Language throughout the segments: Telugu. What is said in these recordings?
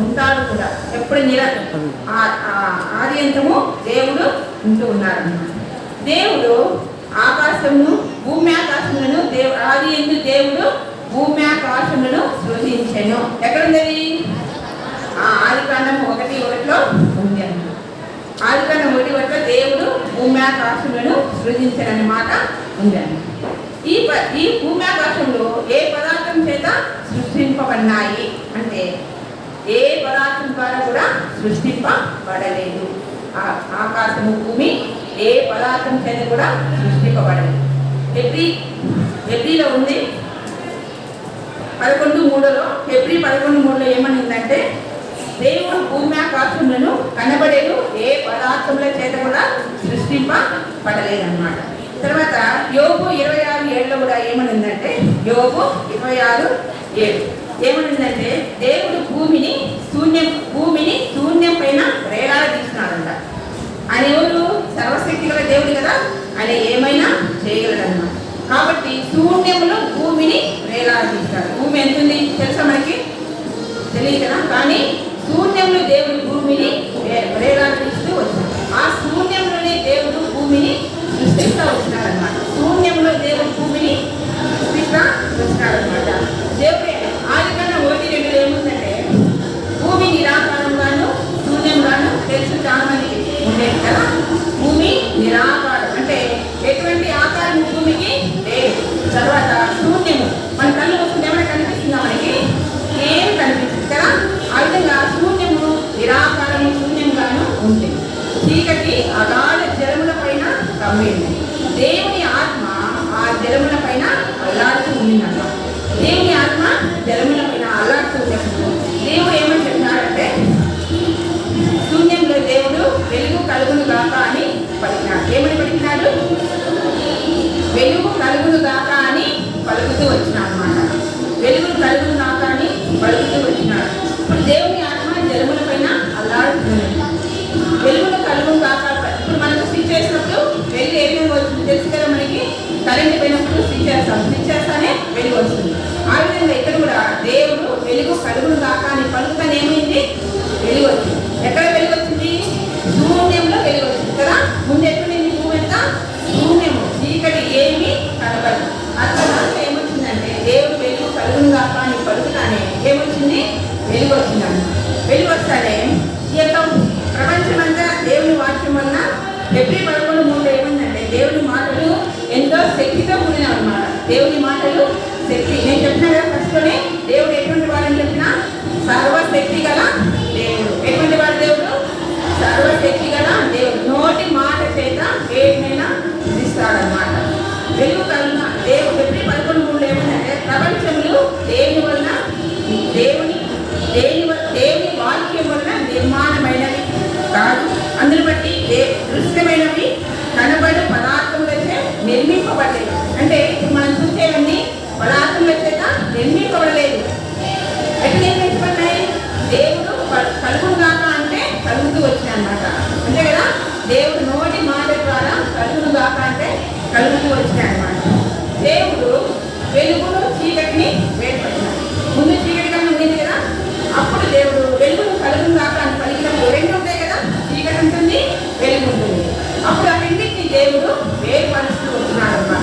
ఉంటాడు కూడా. ఎప్పుడు ఆది అంతము దేవుడు ఉంటూ ఉన్నాడు. దేవుడు ఆకాశమును భూమి ఆకాశములను ఆది యందు దేవుడు భూమి ఆకాశములను సృజించెను. ఎక్కడుంది? ఆదికాండం 1:1 ఉంది అన్నమాట. ఆదికాండం 1:1 దేవుడు భూమి ఆకాశములను సృజించనని మాట ఉంది అన్నమాట. ఈ భూమి ఆకాశంలో ఏ పదార్థం చేత సృష్టింపబడినాయి అంటే ఏ పదార్థం ద్వారా కూడా సృష్టింపబడలేదు. ఆకాశము భూమి ఏ పదార్థం చేత కూడా సృష్టింపబడలేదు. హెబ్రీలో ఉంది 11:3. హెబ్రీ 11:3 ఏమనిందంటే దేవుడు భూమి ఆకాశములను కనబడేదు ఏ పదార్థముల చేత కూడా సృష్టింపబడలేదన్నమాట. తర్వాత యోబు 26:7 కూడా ఏమనిందంటే యోబు 26:7 ఏమనిందంటే దేవుడు భూమిని శూన్యం పైన వేలాడదీసినాడంట. ఆయన ఎవరు? సర్వశక్తి గల దేవుడు కదా, ఆయన ఏమైనా చేయగలడన్నమాట. కాబట్టి శూన్యములో భూమిని వేలాడదీస్తాడు. భూమి ఎంతుంది తెలుసా మనకి? తెలియదు కదా. కానీ శూన్యంలో దేవుడు భూమిని వేలాడదీస్తూ వచ్చాడు. ఆ శూన్యంలోనే దేవుడు భూమిని సృష్టిస్తూ వచ్చినాడనమాట. శూన్యంలో దేవుడు భూమిని సృష్టిస్తూ వచ్చినాడనమాట. దేవుడు ఆదికాండం 1:2 ఏముందంటే భూమి నిరాకారంగాను శూన్యంగాను తెలుసు చాలా మందికి ఉండేది కదా. భూమి నిరాకారం అంటే ఎటువంటి ఆకారం భూమికి లేదు. తర్వాత శూన్యము, మన కళ్ళు వస్తుంది ఏమైనా కనిపిస్తుందా మనకి? ఏం కనిపిస్తుంది కదా. ఆ విధంగా శూన్యము నిరాకారము శూన్యంగాను ఉంటుంది. చీకటి అగాధ జలముల పైన కమ్మింది. దేవుని ఆత్మ ఆ జలముల పైన అల్లాడుతూ ఉండిందన్నమాట. దేవుని ఆత్మ జలముల పైన అల్లాడుతూ ఉన్నప్పుడు దేవుడు ఏమని చెప్పినాడంటే శూన్యంలో దేవుడు వెలుగు కలుగును గాక అని పలికినాడు. ఏమని పలికినాడు? వెలుగు కలుగును గాక అని పలుకుతూ వచ్చినాడు అన్నమాట. వెలుగు కలుగును గాక అని పలుకుతూ వచ్చినాడు. ఇప్పుడు దేవుని ఆత్మ జలముల పైన అల్లాడుతుంది. వెలుగును కలుగును గాక. ఇప్పుడు మనకు స్విచ్ చేసినప్పుడు వెలుగు ఏ విధంగా వస్తుంది తెలుసు కదా మనకి. కరెంట్ పోయినప్పుడు స్విచ్ చేస్తాం, స్విచ్ చేస్తానే వెలుగు వస్తుంది. ఆ విధంగా ఇక్కడ కూడా దేవుడు వెలుగు కలుగును గాక అని పలుకుతానే ఏమైంది? వెలుగు వచ్చింది. ఎక్కడ వెలుగు వచ్చింది? శూన్యంలో వెలుగు వచ్చింది కదా. ముందు ఎక్కడుంది భూమి ఎంత? శూన్యము, చీకటి ఏమి కనబడదు. అట్లా ఏమొచ్చిందంటే దేవుడు వెలుగు కలుగును గాక అని పలుకుతానే ఏమొచ్చింది? వెలుగు వచ్చిందన్న. వెలుగు వస్తానే ఈ యొక్క ప్రపంచమంతా దేవుని వాక్యం వలన హెబ్రీ 11:3 ఏముందంటే దేవుని మాటలు ఎంతో శక్తితో కూడిన అన్నమాట. దేవుని మాటలు శక్తి. నేను చెప్పినా కదా ఫస్ట్లోనే దేవుడు ఎటువంటి వాడని చెప్పినా సర్వశక్తి గల దేవుడు. ఎటువంటి వాడు దేవుడు? సర్వశక్తి గల దేవుడు. నోటి మాట చేత వేటినైనా ఇస్తాడన్నమాట. వెలుగు కలిగిన దేవుడు హెబ్రీ 11:3 ఏముందంటే ప్రపంచములు దేవుని వలన దేవుని వాక్యం వలన నిర్మాణమైనవి కాదు, అందును బట్టి దృశ్యమైనవి కనబడి పదార్థములచే నిర్మింపబడలేదు. అంటే ఇప్పుడు మనం చూసేవన్నీ పదార్థముల చేత నిర్మింపబడలేదు. ఎట్లా నిర్మించబడ్డాయి? దేవుడు కలుగును గాక అంటే కలుగుతూ వచ్చినాయి అన్నమాట. అంతే కదా. దేవుడు నోటి మాట ద్వారా కలుగును గాక అంటే కలుగుతూ వచ్చినాయి అన్నమాట. దేవుడు వెలుగును చీకటిని వేర్పరిచాడు. ముందు చీకటి కన్నా ఉండేది కదా. అప్పుడు దేవుడు వెలుగును కలుగును గాక అని పలికినప్పుడు రెండు ఉంటాయి కదా, చీకటి ఉంటుంది, వెలుగు ఉంటుంది. అప్పుడు ఆ రెండింటిని దేవుడు వేరుపరుస్తూ వచ్చినాడు అన్నమాట.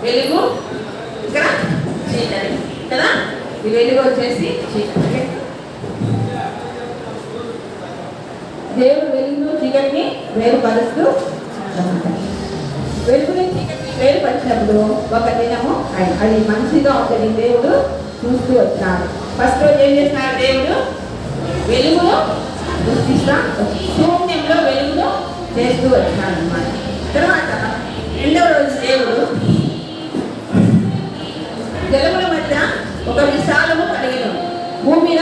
వెలుగు ఇక్కడ చీకటి కదా. ఈ వెలుగు వచ్చేసి చీకటి. దేవుడు వెలుగును చీకటిని వేరుపరుస్తూ వెలుగుని చీకటిని వేరుపరిచినప్పుడు ఒక దినము అది మంచిగా ఉంటుంది దేవుడు చూస్తూ వచ్చినాడు. ఫస్ట్ రోజు ఏం చేస్తున్నాడు? దేవుడు వెలుగును సృష్టిస్తా శూన్యంలో వెలుగును చేస్తూ వచ్చినాడు అన్నమాట. తర్వాత రెండవ రోజు దేవుడు జలముల మధ్య ఒక విశాలము కలిగిన భూమి మీద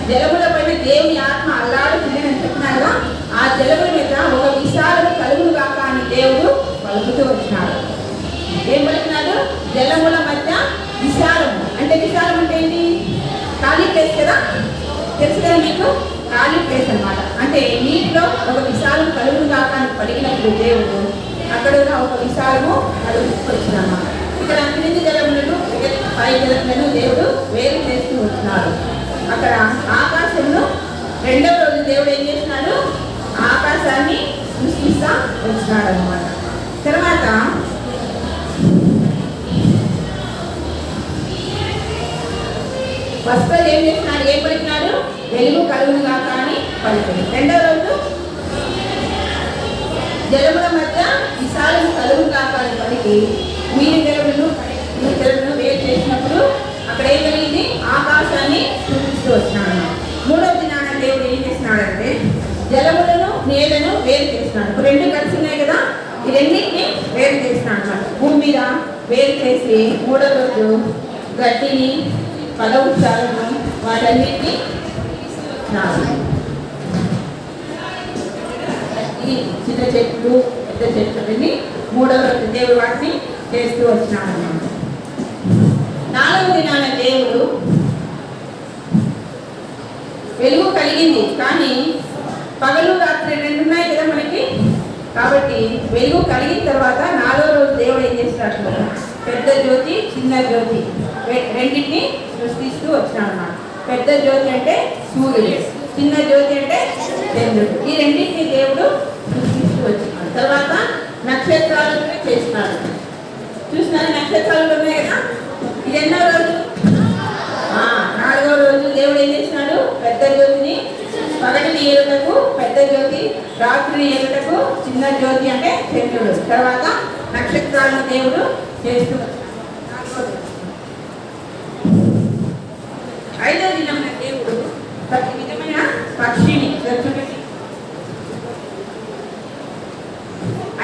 జలముల పైన దేవుని ఆత్మ అల్లాడుతుంది అని చెప్పినాడుగా. ఆ జలముల మీద ఒక విశాలము కలుగును గాక అని దేవుడు పలుకుతూ వచ్చినాడు. ఏం పలికినాడు? జలముల మధ్య విశాలము. అంటే విశాలం అంటే ఏంటి? ఖాళీ ప్లేస్ కదా, తెలుసు కదా మీకు. ఖాళీ ప్లేస్ అన్నమాట. అంటే నీటిలో ఒక విశాలం కలుగును కాక అని పలికినప్పుడు దేవుడు అక్కడ ఒక విశాలము వచ్చిందన్నమాట. ఇక్కడ క్రింది జలములను పై జలములను దేవుడు వేరు చేస్తూ వచ్చినాడు. అక్కడ ఆకాశంలో రెండవ రోజు దేవుడు ఏం చేసినాడు? ఆకాశాన్ని సృష్టిస్తా వచ్చినాడు అన్నమాట. తర్వాత ఫస్ట్ రోజు ఏం చేసినాడు? ఏం పలికినాడు? వెలుగు కలుగును కాక అని పలికింది. రెండవ రోజు జలముల మధ్య విశాలం కలుగును కాక అని పలికి నీటి జలములను వేరు చేసినప్పుడు అక్కడ ఏం కలిగింది? ఆకాశాన్ని చూపిస్తూ వచ్చినాడు. మూడవ దినాన దేవుడు ఏం చేసినాడంటే జలములను నేలను వేరు చేసినాడు. ఇప్పుడు రెండు కలిసి ఉన్నాయి కదా, ఈ రెండింటిని వేరు చేసినాడు అన్నమాట. భూమి మీద వేరు చేసి మూడవ రోజు గడ్డిని పదవృక్షాలను వాటన్నిటిని ఈ చిన్న చెట్లు పెద్ద చెట్లు అన్ని మూడవ రోజు దేవుడు వాటిని చేస్తూ వచ్చినాడు అన్నమాట. నాలుగవ దినాన దేవుడు వెలుగు కలిగింది, కానీ పగలు రాత్రి రెండు ఉన్నాయి కదా మనకి. కాబట్టి వెలుగు కలిగిన తర్వాత నాలుగో రోజు దేవుడు ఏం చేస్తాడు? పెద్ద జ్యోతి చిన్న జ్యోతి రెండింటిని సృష్టిస్తూ వచ్చినాడు అన్నమాట. పెద్ద జ్యోతి అంటే సూర్యుడు, చిన్న జ్యోతి అంటే చంద్రుడు. ఈ రెండింటిని దేవుడు సృష్టిస్తూ వచ్చినాడు. తర్వాత నక్షత్రాలు చేసినాడు. చూసినారు నక్షత్రాలు ఉన్నాయి కదా. ఇది ఎన్నో రోజు? నాలుగో రోజు దేవుడు ఏం చేసినాడు? పెద్ద జ్యోతిని పగటిని ఏలుటకు పెద్ద జ్యోతి, రాత్రిని ఏలుటకు చిన్న జ్యోతి అంటే చంద్రుడు. తర్వాత నక్షత్రాలను దేవుడు చేస్తూ ఐదో దినం దేవుడు ప్రతి విధమైన పక్షిని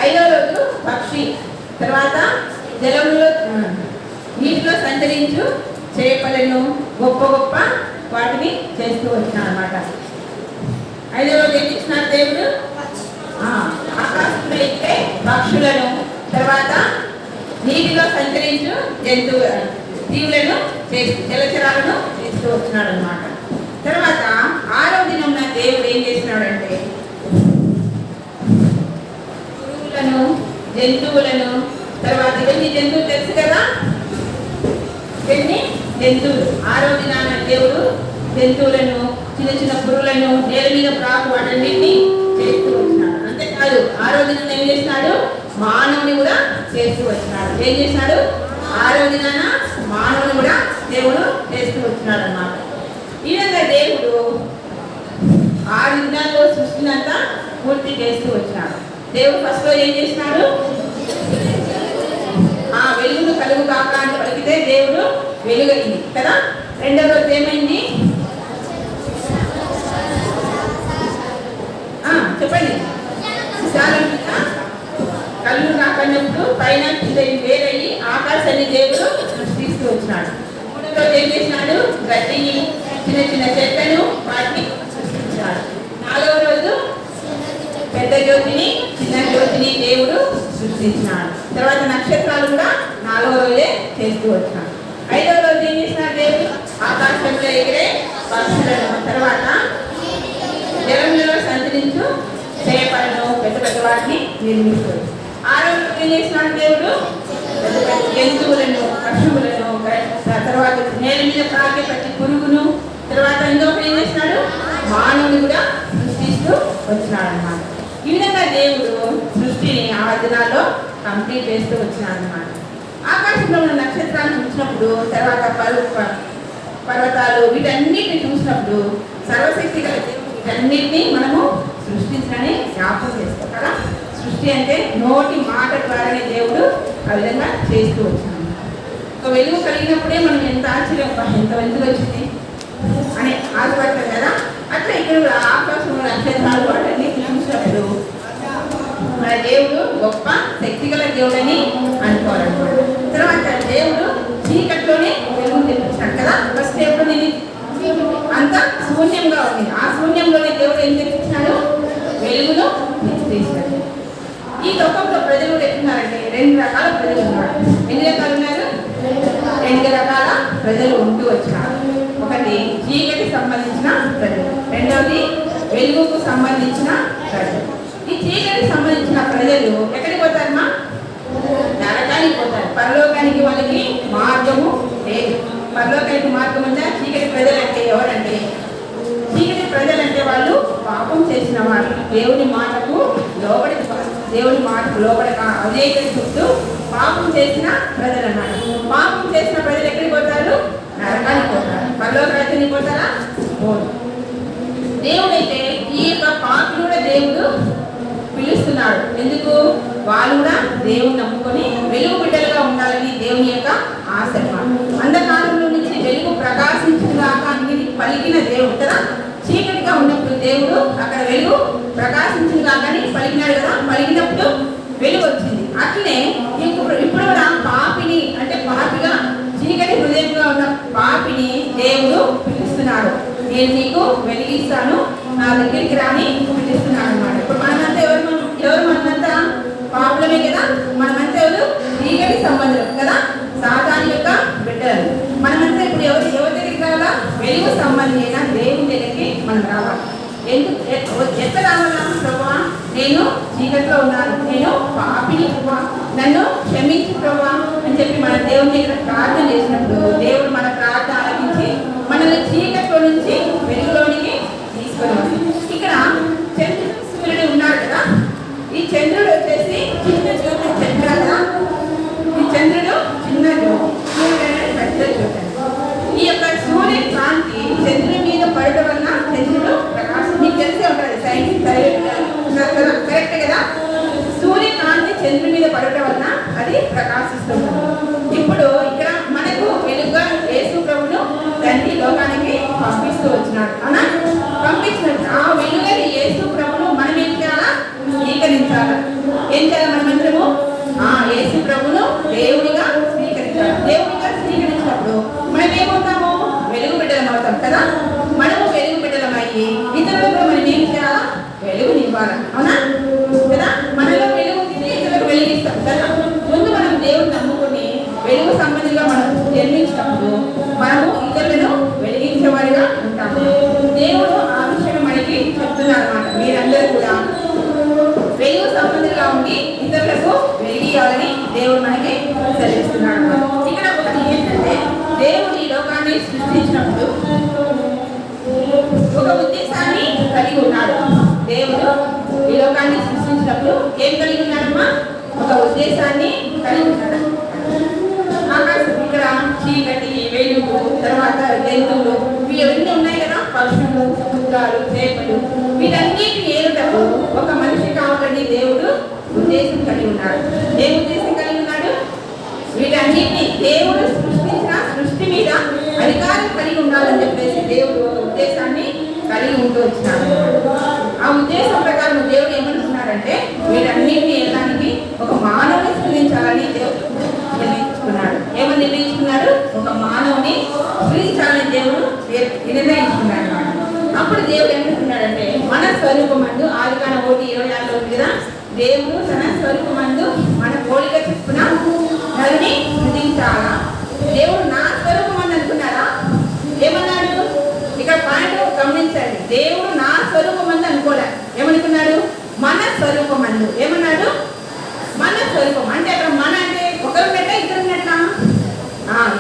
ఐదో రోజు పక్షి, తర్వాత జలములో నీటిలో సంచరించు చేపలను గొప్ప గొప్ప వాటిని చేస్తూ వచ్చినాడు అన్నమాట. ఐదో రోజు ఏం చేసినాడు దేవుడు? ఆకాశంలో ఎక్కే పక్షులను, తర్వాత నీటిలో సంచరించు జీవులను జలచరాలను చేస్తూ వచ్చినాడు అన్నమాట. తర్వాత ఆరో దినం దేవుడు ఏం చేసినాడంటే పురుగులను జంతువులను, తర్వాత ఇవన్నీ జంతువులు తెలుసు కదా, ఇవన్నీ జంతువులు. ఆరో దినాన దేవుడు జంతువులను చిన్న చిన్న పురుగులను నేల మీద ప్రాకు వాటన్నిటిని చేస్తూ వచ్చినాడు. అంతేకాదు ఆరో దినం ఏం చేసినాడు? మానవుని కూడా చేస్తూ వచ్చినాడు. ఏం చేసినాడు? ఆరో దినాన మానవుని కూడా దేవుడు చేస్తూ వచ్చినాడు అన్నమాట. ఈ విధంగా దేవుడు 6 దినాల్లో సృష్టినంతా పూర్తి చేస్తూ వచ్చినాడు. దేవుడు ఫస్ట్ రోజు ఏం చేసినాడు? వెలుగును కలుగు కాక అని పలికితే దేవుడు వెలుగైంది కదా. రెండవ రోజు ఏమైంది? చెప్పండి. కళ్ళు కాకన్నప్పుడు పైన వేరయ్యి ఆకాశాన్ని దేవుడు సృష్టిస్తూ వచ్చినాడు. మూడవ రోజు ఏం చేసినాడు? గడ్డిని చిన్న చిన్న చెట్లను వాటిని సృష్టించాడు. నాలుగవ రోజు పెద్ద జ్యోతిని చిన్న జ్యోతిని దేవుడు సృష్టించినాడు. తర్వాత నక్షత్రాలు కూడా నాలుగో రోజే చేస్తూ వచ్చినాడు. ఐదవ రోజు ఏం చేసినాడు దేవుడు? ఆకాశంలో ఎగిరే పక్షులను, తర్వాత జలంలో సంచరించు చేపలను పెద్ద పెద్ద వాటిని నిర్మిస్తాడు. ఆరో రోజు ఏం చేసినాడు దేవుడు? పెద్ద పెద్ద జంతువులను, పశువులను, తర్వాత నేల మీద ప్రాకే ప్రతి పురుగును, తర్వాత ఇంకొకటి ఏం చేసినాడు? మానవుని కూడా సృష్టిస్తూ వచ్చినాడు అన్నమాట. ఈ విధంగా దేవుడు సృష్టిని 6 దినాల్లో కంప్లీట్ చేస్తూ వచ్చినాడు అన్నమాట. ఆకాశంలో ఉన్న నక్షత్రాలను చూసినప్పుడు, తర్వాత పర్వతాలు వీటన్నిటిని చూసినప్పుడు సర్వశక్తి గల దేవుడు వీటన్నిటినీ మనము సృష్టించడానికి జ్ఞాపకం చేస్తాం కదా. సృష్టి అంటే నోటి మాట ద్వారానే దేవుడు ఆ విధంగా చేస్తూ వచ్చినాడు. ఒక వెలుగు కలిగినప్పుడే మనం ఎంత ఆశ్చర్యం, ఎంత వెలుగు వచ్చింది అని ఆశపడతాం కదా. అట్లా ఇక్కడ కూడా ఆకాశంలో నక్షత్రాలు వాటన్ని చూసినప్పుడు మన దేవుడు గొప్ప శక్తిగల దేవుడని అనుకోవాలన్నమాట. తర్వాత దేవుడు చీకట్లోనే వెలుగు తెప్పించాడు కదా. ఫస్ట్ దేవుడు అంత శూన్యంగా ఉంది, ఆ శూన్యంలోనే దేవుడు ఏం తెప్పించాడు? వెలుగును తీశాడు. ఈ లోకంలో ప్రజలు ఎట్లున్నారంటే 2 రకాల ప్రజలు ఉన్నారు. ఎన్ని రకాలు ఉన్నారు? 2 రకాల ప్రజలు ఉంటూ వచ్చినారు. ఒకటి చీకటి సంబంధించిన ప్రజలు, రెండవది వెలుగుకు సంబంధించిన ప్రజలు. ఈ చీకటికి సంబంధించిన ప్రజలు ఎక్కడికి పోతారమ్మా? నరకానికి పోతారు. పరలోకానికి వాళ్ళకి మార్గము లేదు. పరలోకానికి మార్గం ఉందా? చీకటి ప్రజలు అంటే ఎవరంటే, చీకటి ప్రజలంటే వాళ్ళు పాపం చేసిన వాళ్ళు, దేవుని మాటకు లోబడక అవిధేయత చూస్తూ పాపం చేసిన ప్రజలు అన్నమాట. పాపం చేసిన ప్రజలు ఎక్కడికి పోతారు? నరకానికి పోతారు. పరలోక రాజ్యానికి పోతారా? పోరు. దేవుడైతే ఈ యొక్క పాపను కూడా దేవుడు పిలుస్తున్నాడు. ఎందుకు? వాళ్ళు కూడా దేవుని నమ్ముకొని వెలుగు బిడ్డలుగా ఉండాలని దేవుని యొక్క ఆశ. అంధకారంలో నుంచి వెలుగు ప్రకాశించుగాక అని పలికిన దేవుడు కదా. చీకటిగా ఉన్నప్పుడు దేవుడు అక్కడ వెలుగు ప్రకాశించుగాక అని పలికినాడు కదా. పలికినప్పుడు వెలుగు వచ్చింది. అట్లనే ఇప్పుడు కూడా పాపిని అంటే పాపిగా చీకటి హృదయంగా ఉన్న పాపిని దేవుడు పిలుస్తున్నాడు. నేను నీకు వెలిగిస్తాను, నా దగ్గరికి రాని పిలుస్తున్నాడు అన్నమాట. ఇప్పుడు మనమంతా ఎవరు మనమంతా పాపులమే కదా. మనమంతా ఎవరు? చీకటి సంబంధం కదా, సాతాను యొక్క బిడ్డలు. మనమంతా ఇప్పుడు ఎవరి దగ్గరికి రావాలా? వెలుగు సంబంధించిన దేవుని దగ్గరికి మనం రావాలి. ఎట్లా రావాలా? ప్రభా, నేను చీకటిలో ఉన్నాను, నేను పాపిని, నన్ను క్షమించు ప్రభా అని చెప్పి మన దేవుని దగ్గర ప్రార్థన చేసినప్పుడు దేవుడు మన ప్రార్థన ఆలకించి మనల్ని చీకట్లో నుంచి వెలుగులోనికి తీసుకొని. ఇక్కడ చంద్రుడు సూర్యుడు ఉన్నాడు కదా. ఈ చంద్రుడు వచ్చేసి చిన్న జ్యోతి చంద్ర కదా. ఈ చంద్రుడు చిన్న జ్యోతి, సూర్యుడు పెద్ద జ్యోతి. ఈ యొక్క సూర్య కాంతి చంద్రుడి మీద పడటం వల్ల చంద్రుడు ప్రకాశం. మీకు తెలిసే ఉంటుంది, సైన్స్ కరెక్ట్ కదా. సూర్యకాంతి చంద్రుడి మీద పడటం వల్ల అది ప్రకాశిస్తుంది. ఇప్పుడు ఇక్కడ మనకు వెలుగుగా యేసు ప్రభువును తండ్రి లోకానికి పంపిస్తూ వచ్చినాడు. అవునా? పంపించినట్టు ఆ వెలుగని యేసు ప్రభువును మనం ఏం చేయాలా? స్వీకరించాలా. ఏం చేయాలి? మనమందరము యేసు ప్రభువును దేవుడిగా స్వీకరించాలి. దేవుడిగా స్వీకరించినప్పుడు మనం ఏమవుతాము? వెలుగు బిడ్డలం అవుతాం కదా. మనము వెలుగు బిడ్డలం అయ్యి ఇతరులకు మనం ఏం చేయాలా? వెలుగునివ్వాలి. అవునా కదా. మనలో వెలుగు ఉంటే ఇతరులకు వెలిగిస్తాం కదా. ముందు మనం దేవుడిని నమ్ముకొని వెలుగు సంబంధిగా మనం జన్మించినప్పుడు మనము ఇతరులను వెలిగించేవారిగా ఉంటాము. దేవుడు ఆ విషయం మనకి చెప్తున్నారు అన్నమాట. మీరందరూ కూడా వెలుగు సంబంధిగా ఉండి ఇతరులకు వెలిగియాలని దేవుడు మనకి సెలవిస్తున్నాడు. ఇక్కడ ఒకటి ఏంటంటే, దేవుడు ఈ లోకాన్ని సృష్టించినప్పుడు ఒక ఉద్దేశాన్ని కలిగి ఉన్నాడు. దేవుడు ఈ లోకాన్ని సృష్టించినప్పుడు ఏం కలిగి ఉన్నాడమ్మా? ఒక ఉద్దేశాన్ని కలిగి ఉన్నాడు. ఆకాశం ఇక్కడ చీకటి, వెలుగు, తర్వాత జంతువులు ఇవన్నీ ఉన్నాయి కదా. పక్షులు, సముద్రాలు, చేపలు, వీటన్నిటిని ఏరుటకు ఒక మనిషి కావాలని దేవుడు ఉద్దేశం కలిగి ఉన్నాడు. ఏ ఉద్దేశం కలిగి ఉన్నాడు? వీటన్నిటిని దేవుడు సృష్టించిన సృష్టి మీద అధికారం కలిగి ఉండాలని చెప్పేసి దేవుడు ఒక ఉద్దేశాన్ని కలిగి ఉంటూ వచ్చినాడు. ఆ ఉద్దేశం ప్రకారం దేవుడు ఏమనుకున్నాడంటే, వీటన్నిటిని వెళ్ళడానికి ఒక మానవుని సృష్టించాలని దేవుడు నిర్ణయించుకున్నాడు. ఏమని నిర్ణయించుకున్నాడు? ఒక మానవుని సృష్టించాలని దేవుడు నిర్ణయించుకున్నాడు. అప్పుడు దేవుడు ఏమనుకున్నాడంటే, మన స్వరూపమందు ఆదికాండం 1:26 ఉంది కదా. దేవుడు తన స్వరూపమందు మన పోలిక చొప్పున నరుని సృష్టించాలా. దేవుడు నా స్వరూపమందు అనుకున్నారా? ఏమన్నాడు? ఇక్కడ పాయింట్ గమనించండి. దేవుడు నా స్వరూపమందు అనుకోలే. ఏమనుకున్నాడు? మన స్వరూపమందు. ఏమన్నాడు? మన స్వరూపం అంటే అక్కడ మన అంటే ఒకరు ఉన్నట్ట, ఇద్దరు ఉన్నట్లా?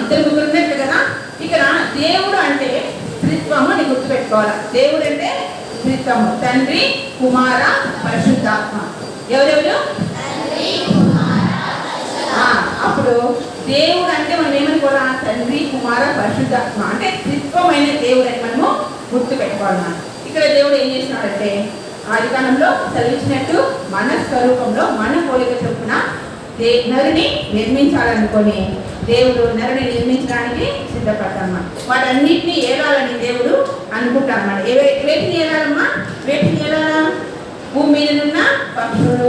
ఇద్దరు ముగ్గురు ఉన్నట్టు కదా. ఇక్కడ దేవుడు అంటే త్రిత్వము అని గుర్తుపెట్టుకోవాలి. దేవుడు అంటే త్రిత్వము, తండ్రి, కుమార, పరిశుద్ధాత్మ. ఎవరెవరు? అప్పుడు దేవుడు అంటే మనం ఏమనుకోవాలా? తండ్రి, కుమార, పరిశుద్ధాత్మ అంటే త్రిత్వమైన దేవుడు అని మనము గుర్తు పెట్టుకోవాలి. ఇక్కడ దేవుడు ఏం చేస్తున్నాడంటే, ఆదికాండంలో సెలవిచ్చినట్టు మన స్వరూపంలో మన పోలిక చొప్పున నరుని నిర్మించాలనుకొని దేవుడు నరుని నిర్మించడానికి సిద్ధపడతామా. వాటన్నిటిని ఏలాలని దేవుడు అనుకుంటామన్నమాట. వేటిని ఏలాలమ్మా? వేటిని ఏలాలా? భూమి మీద ఉన్న పక్షులు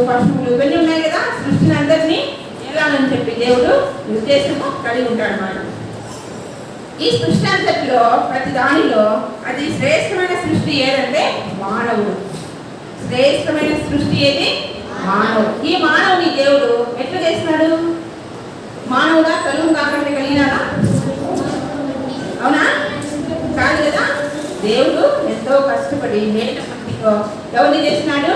ఇవన్నీ ఉన్నాయి కదా. సృష్టిని అందరినీ ఏలాలని చెప్పి దేవుడు ఉద్దేశము కలిగి ఉంటాడన్నమాట. ఈ సృష్టి అంతటిలో ప్రతి దానిలో అది శ్రేష్టమైన సృష్టి ఏదంటే మానవుడు. శ్రేష్టమైన సృష్టి ఏది? మానవుడు. ఈ మానవుని దేవుడు ఎట్లా చేస్తున్నాడు? మానవుడా కలుగు కాకుండా కలిగినాడా? అవునా? కాదు కదా. దేవుడు ఎంత ఎంతో కష్టపడి నేటితో ఎవరిని చేసినాడు?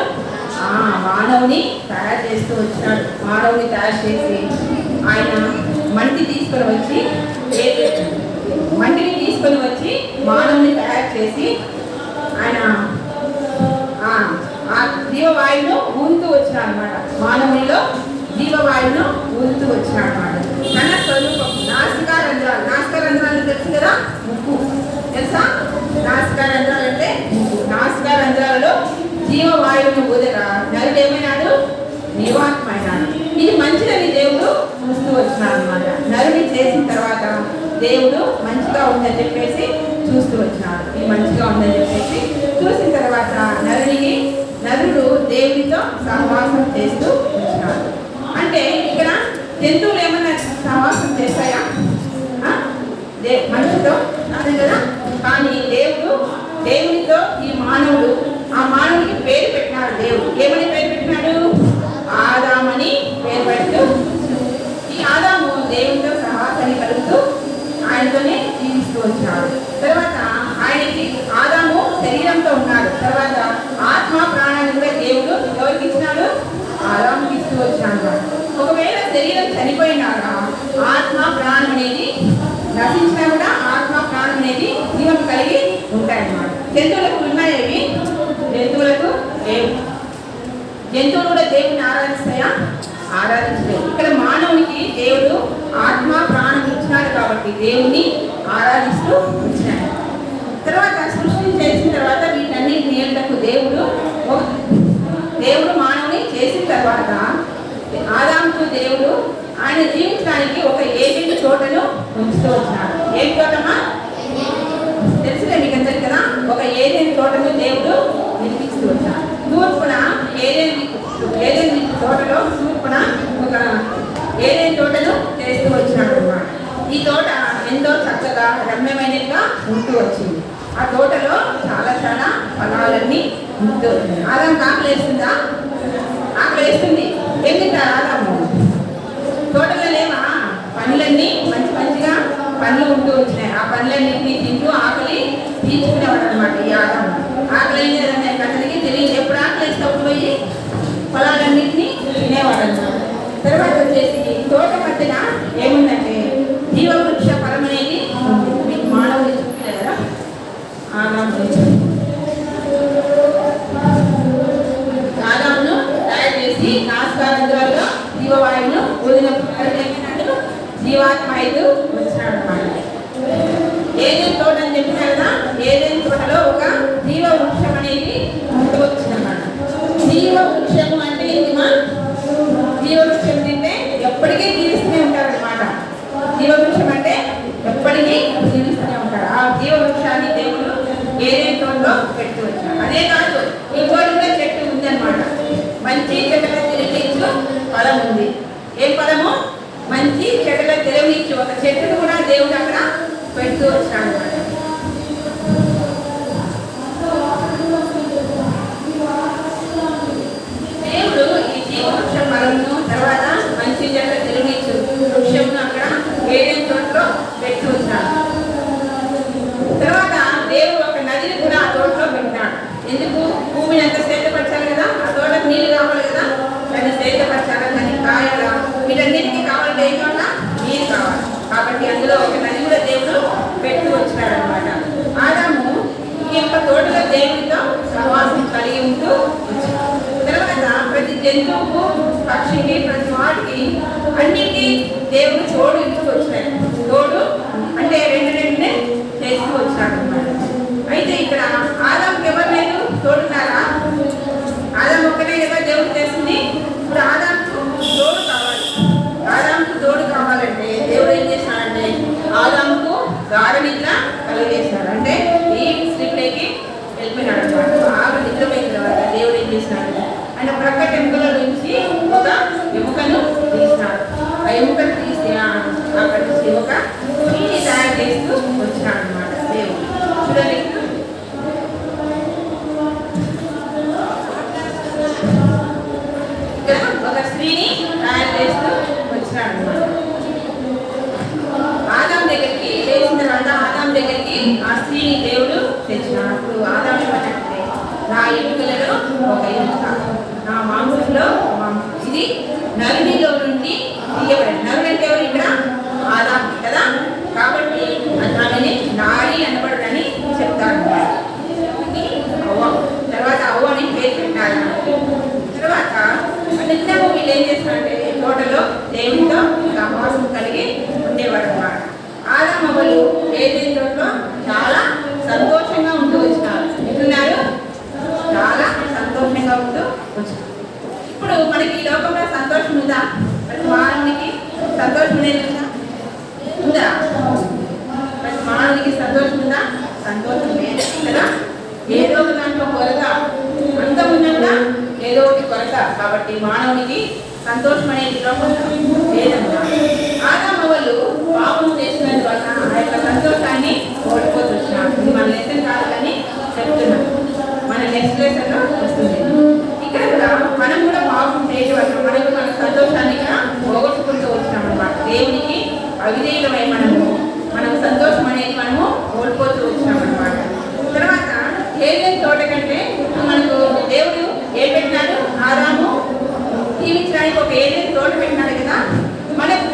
మానవుని తయారు చేస్తూ వచ్చినాడు. మానవుని తయారు చేసి ఆయన మంటిని తీసుకొని వచ్చి మానవుని తయారు చేసి ఆయన ఆ జీవవాయువును ఊదుతూ వచ్చినాడు అనమాట. మానవునిలో జీవవాయువును ఊదుతూ వచ్చినాడు అనమాట. తన స్వరూపం నాసికా రంధ్రాలు తెలుసు కదా, ముక్కు తెలుసా? నాసికా రంధ్రాలు అంటే నాసికా రంధ్రాలలో జీవవాయువును ఊదగా నరుడు ఏమైనాడు? జీవాత్మైనాడు. ఇది మంచిదని దేవుడు చూస్తూ వచ్చినాడు అనమాట. నరుని చేసిన తర్వాత దేవుడు మంచిగా ఉందని చెప్పేసి చూస్తూ వచ్చినాడు. ఇది మంచిగా ఉందని చెప్పేసి చూసిన తర్వాత నరుడు దేవుడితో సహవాసం చేస్తూ వచ్చినాడు. అంటే ఇక్కడ జంతువులు ఏమన్నా సహవాసం చేస్తాయా? మనిషితో అదే కదా. కానీ దేవుడితో ఈ మానవుడు, ఆ మానవుడికి పేరు పెట్టినాడు. దేవుడు ఏమని పేరు పెట్టినాడు? ఆదామని పేరు పెడుతూ ఈ ఆదాము దేవుడితో సహవాసాన్ని కలుగుతూ ఆయనతోనే జీవిస్తూ వచ్చినాడు. తర్వాత ఆయనకి ఆదాము శరీరంతో ఉన్నాడు. తర్వాత ఆత్మ ప్రాణాన్ని కూడా దేవుడు ఎవరికి ఇచ్చినాడు? ఆదాముకి ఇస్తూ వచ్చినాడు. ఒకవేళ శరీరం చనిపోయినాక ఆత్మ ప్రాణం అనేది నశించినా కూడా ఆత్మ ప్రాణం అనేది జీవం కలిగి ఉంటాయన్నమాట. జంతువులకు ఉన్నాయేవి? జంతువులకు లేవు. జంతువులు కూడా దేవుడిని ఆరాధిస్తాయా? ఆరాధించలేదు. ఇక్కడ మానవునికి దేవుడు ఆత్మ ప్రాణం ఇచ్చినాడు కాబట్టి దేవుని ఆరాధిస్తూ వచ్చినాడు. తర్వాత సృష్టిని చేసిన తర్వాత వీటన్నిటి నియంత్రణకు దేవుడు మానవుని చేసిన తర్వాత ఆదాముకు దేవుడు ఆయన జీవించడానికి ఒక ఏదైనా తోటను ఉంచుతూ వచ్చినాడు. ఏం తోటమా? తెలుసులే మీకు అందరికీ కదా. ఒక ఏదైనా తోటను దేవుడు నిర్మిస్తూ వచ్చాడు. తూర్పున ఏదైనా తోటలో తూర్పున ఒక ఏదైనా తోటను చేస్తూ వచ్చినాడు అన్నమాట. ఈ తోట ఎంతో చక్కగా రమ్యమైనదిగా ఉంటూ వచ్చింది. ఆ తోటలో చాలా చాలా ఫలాలన్నీ ఉంటూ వచ్చింది. ఆదాము ఆకలి వేస్తుందా? ఆకలి వేస్తుంది. ఏం తింటారు ఆదాము? తోటలో లేవా పండ్లన్నీ మంచిగా పండ్లు ఉంటూ వచ్చినాయి. ఆ పండ్లన్నింటినీ తింటూ ఆకలి తీర్చుకునేవాడు అనమాట ఈ ఆదాము. ఆకలి ఏం లేదనే అతనికి తెలియదు. ఎప్పుడు ఆకలి వేసినప్పుడు పోయి ఫలాలన్నింటినీ తినేవాడు అనమాట. తర్వాత వచ్చేసి తోట మధ్యన ఏముందంటే జీవవృక్ష ఫలం అనేది మీకు మానవులు చూపిలే కదా. ఆదామును తయారు చేసి నాస్కారంధ్రాల్లో జీవవాయువును ఊదినప్పుడు ఏమైనాడు? జీవాత్మ ఐదు వచ్చినాడు అనమాట. ఏదైనా తోట అని చెప్పినా కదా. ఏదైనా తోటలో ఒక జీవ వృక్షం అనేది ముందు వచ్చిందన్నమాట. జీవ వృక్షము అంటే ఏంటిమా? జీవవృక్షం తింటే ఎప్పటికీ జీవిస్తూనే ఉంటారనమాట. జీవవృక్షం అంటే ఎప్పటికీ జీవిస్తూనే ఉంటారు. ఆ జీవవృక్షాన్ని దేవుడు ఏదైనా తోటలో పెట్టి వచ్చాడు. అదే కాదు, ఇంకోటి కూడా చెట్టు ఉంది అనమాట. మంచి చెట్ల తెలివించు ఫలం ఉంది. ఏం ఫలము? మంచి చెట్ల తెలివించు ఒక చెట్టును కూడా దేవుడు అక్కడ పెడుతూ వచ్చాడు అనమాట. దేవుడు ఈ జీవవృక్ష ఫలమును తర్వాత మంచి చెట్ల తెలివించు వృక్షమును అక్కడ ఏదైనా తోటలో పెట్టి వచ్చాడు. తర్వాత దేవుడు ఒక నదిని కూడా ఆ తోటలో పెట్టాడు. ఎందుకు? భూమిని అంతా సేద్యపరచాలి కదా. ఆ తోటకు నీళ్ళు కావాలి కదా. దాన్ని సేద్యపరచాలి, దాన్ని కాయాల, వీటన్నిటికీ కావాలంటే ఏం కావాలా? నీరు కావాలి. కాబట్టి అందులో ఒక నది కూడా దేవుడు పెట్టి వచ్చినాడు అనమాట. ఆదాము ఈ యొక్క తోటలో దేవుడితో సహవాసం కలిగి ఉంటూ వచ్చాడు. తర్వాత ప్రతి జంతువుకు, పక్షికి, ప్రతి వాటికి అన్నిటికీ దేవుడు తోడు ఇస్తూ వచ్చినాడు. తోడు అంటే రెండునే చేస్తూ వచ్చాడు అనమాట. అయితే ఇక్కడ ఆదాముకి ఎవరు లేదు? తోడున్నారా? ఆదాము ఒక్కనే కదా దేవుడు చేసింది. ఇప్పుడు ఆదాముకు తోడు కావాలి. ఆదాముకు తోడు కావాలంటే దేవుడు ఏం చేశాడంటే ఆదాముకు గాఢ నిద్ర కలిగేసినాడు. అంటే ఈ స్లీప్లోకి వెళ్ళిపోయినాడు అనమాట. బాగా నిద్రపోయిన తర్వాత దేవుడు ఏం చేసినాడు అంటే ప్రక్క టెంపుల నుంచి ఒక ఎముకను తీసినాడు. ఆ ఎముకను తీసి అక్కడ నుంచి ఒక స్త్రీని తయారు చేస్తూ వచ్చినాడు అనమాట దేవుడు. చూడండి, ఇక్కడ ఒక స్త్రీని తయారు చేస్తూ వచ్చినాడు అనమాట. ఆదాం దగ్గరికి వేసిన తర్వాత ఆదాం దగ్గరికి ఆ స్త్రీని దేవుడు తెచ్చినాడు. అప్పుడు ఆదాం నా ఎముకలలో ఒక ఎముక, నా మాంసంలో ఇది నరునిలో నుండి తీయబడింది. నరుడు అంటే ఎవరు ఇక్కడ? ఆదాము కదా. కాబట్టి ఆమెని నారి అనబడని చెప్తారు. అవ్వ తర్వాత అవ్వ అని పేరు పెట్టారు. తర్వాత నిత్యము వీళ్ళు ఏం చేస్తారంటే తోటలో దేవునితో సహవాసం కలిగి ఉండేవాడు అన్నమాట. ఆదాము అవ్వలు ఏదైనా తోటలో చాలా సంతోషంగా ఉంటూ వచ్చినారు. ఎట్లున్నారు? చాలా సంతోషంగా ఉంటూ వచ్చినారు. ఇప్పుడు మనకి ఈ లోకంలో సంతోషం ఉందా? ప్రతి మానవునికి సంతోషం అనేది ఉందా? ప్రతి మానవునికి సంతోషం ఉందా? సంతోషం లేదు కదా. ఏదో ఒక దాంట్లో కొరత, అంతం ఉన్నా కూడా ఏదో ఒకటి కొరత. కాబట్టి మానవునికి సంతోషం అనేది లోకంలో లేదన్నా. ఆదాము అవ్వలు పాపం చేసినందువల్ల ఆ యొక్క సంతోషాన్ని ఓడిపోతూ వచ్చినారు. ఇది మన లెసన్ కాదు కానీ చెప్తున్నాం, మన నెక్స్ట్ లెసన్ లో వస్తుంది. ఇక్కడ కూడా మనం కూడా పాపం చేయడం వల్ల మనకు మన సంతోషాన్ని కూడా పోగొట్టుకుంటూ వచ్చినాం అన్నమాట. దేవునికి అవిధేయులమై మనం సంతోషం అనేది మనము ఓడిపోతూ వచ్చినాం అన్నమాట. తర్వాత ఏదైనా తోట కంటే మనకు దేవుడు ఏం పెట్టినాడు? ఆదాము జీవించడానికి ఒక ఏదైనా తోట పెట్టినాడు కదా. మనకు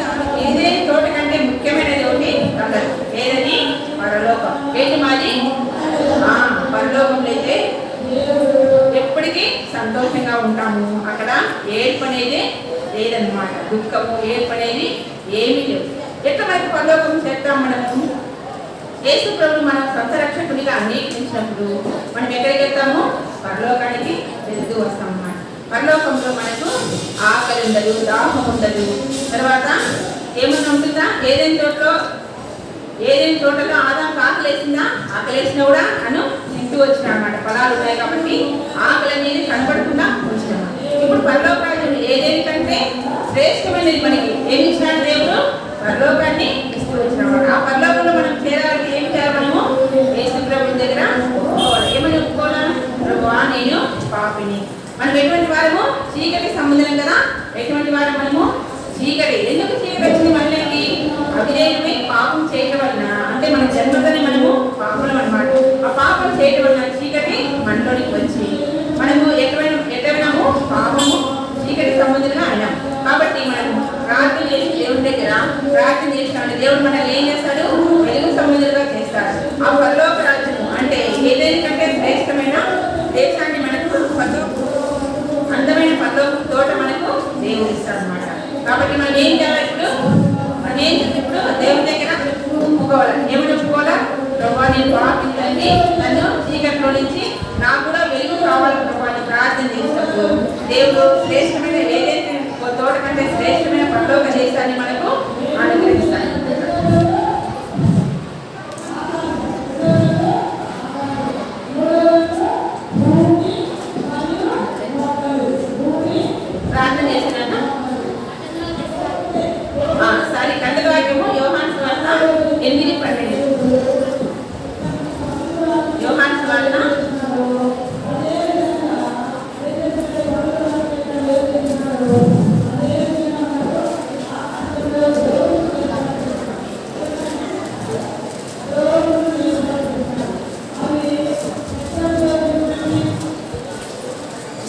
ఏదైనా తోట కంటే ముఖ్యమైనది ఒకటి అందరు ఏదని పరలోకం. ఏంటి మాది? పరలోకంలో అయితే ఎప్పటికీ సంతోషంగా ఉంటాము. అక్కడ ఏర్పు అనేది లేదన్నమాట. దుఃఖము ఏర్పు అనేది ఏమీ లేవు. ఎట్లా మనకి పరలోకం చేస్తాం? మనము యేసు ప్రభువు మన సొంత రక్షకుడిగా అంగీకరించినప్పుడు మనం ఎక్కడికి వెళ్తాము? పరలోకానికి వెళ్తూ వస్తాం అన్నమాట. పరలోకంలో మనకు ఆకలి ఉండదు, దాహం ఉండదు. తర్వాత ఏమన్నా ఉంటుందా? ఏదైనా తోటలో ఆదాము ఆకలేసిందా? ఆకలేసినా కూడా అను తింటూ వచ్చినా అన్నమాట. ఫలాలు ఉన్నాయి కాబట్టి ఆకలి అనేది కనపడకుండా వచ్చినా. ఇప్పుడు పరలోకాన్ని ఏదేని కంటే శ్రేష్టమైనది మనకి ఏమి ఇచ్చినాడు దేవుడు? పరలోకాన్ని ఇస్తూ వచ్చినాడు. ఆ పరలోకంలో మనం చేరాలంటే ఏం చేయాలి? మనము యేసు ప్రభువు దగ్గర ఒప్పుకోవాలి. ఏమని ఒప్పుకోవాలా? ప్రభువా, నేను పాపిని. మనం ఎటువంటి వారము? చీకటి సంబంధం కదా. ఎటువంటి వారం మనము? చీకటి. ఎందుకు చీకటి వచ్చింది మనలోకి? అవిధేయమై పాపం చేయడం వలన, అంటే మన జన్మతోనే మనము పాపం అన్నమాట. ఆ పాపం చేయడం వలన చీకటి మనలోనికి వచ్చి మనము ఎట్లయినాము? పాపము చీకటి సంబంధంగా అయినాం. కాబట్టి మనం ప్రార్థన చేసి దేవుడి దగ్గర ప్రార్థన చేస్తాడు. దేవుడు మనల్ని ఏం చేస్తాడు? వెలుగు సంబంధంగా చేస్తాడు. ఆ పరలోక రాజ్యము అంటే ఏదైనా కంటే శ్రేష్టమైన దేశాన్ని మనకు అందమైన పరలోక తోట మనకు దేవుడు ఇస్తాడు అన్నమాట. కాబట్టి మనం ఏం చేయాలి? ఇప్పుడు దేవుడి దగ్గర ఒప్పుకోవాలి. ఏమని ఒప్పుకోవాలా? ప్రభా, నేను పాపిని, నన్ను చీకట్లో నుంచి నాకు కూడా వెలుగు కావాలి ప్రభా అని ప్రార్థన చేసినప్పుడు దేవుడు శ్రేష్టమైన ఏదైతే తోట కంటే శ్రేష్టమైన పరలోక దేశాన్ని మనకు అనుగ్రహిస్తాడు. ప్రార్థన చేసినా సారీ కంటక వాక్యము యోహాను సువార్త 8:12. యోహాను సువార్త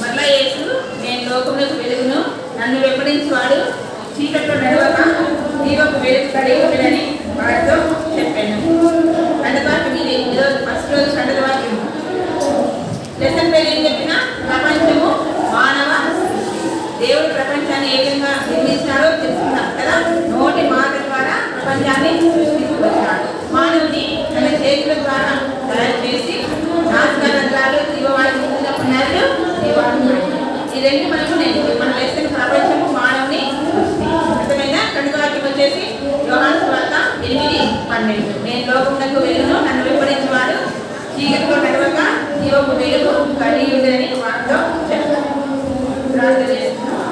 మరలా యేసు, నేను లోకములకు వెలుగును, నన్ను వెంబడించువాడు చీకట్లో నడవక జీవపు వెలుగు కలిగి ఉండని వారితో చెప్పాను. కంటవాక్యం ఇది. ఈరోజు ఫస్ట్ రోజు కంటవాక్యం. లెసన్ పేరు ఏం చెప్పినా? ప్రపంచము మానవ. దేవుడు ప్రపంచాన్ని ఏ విధంగా నిర్మించాడో తెలుసుకున్నాం కదా. నోటి మాట ద్వారా ప్రపంచాన్ని సృష్టించుకొచ్చాడు. మానవుని తన చేతుల ద్వారా తయారు చేసి నాశకాలు జీవవాడు పునరులు జీవాలు ఈ రెండు మనకు మన లెసన్ ప్రపంచము మానవుని అర్థమైందా? కంటవాక్యం వచ్చేసి యోహాను సువార్త 8:12. నేను లోకమునకు వెలుగును, నన్ను వెంబడించువాడు చీకటిలో నడవక జీవపు వెలుగు కలిగి ఉండని వారితో చెప్తాను. ప్రార్థన చేస్తున్నాను.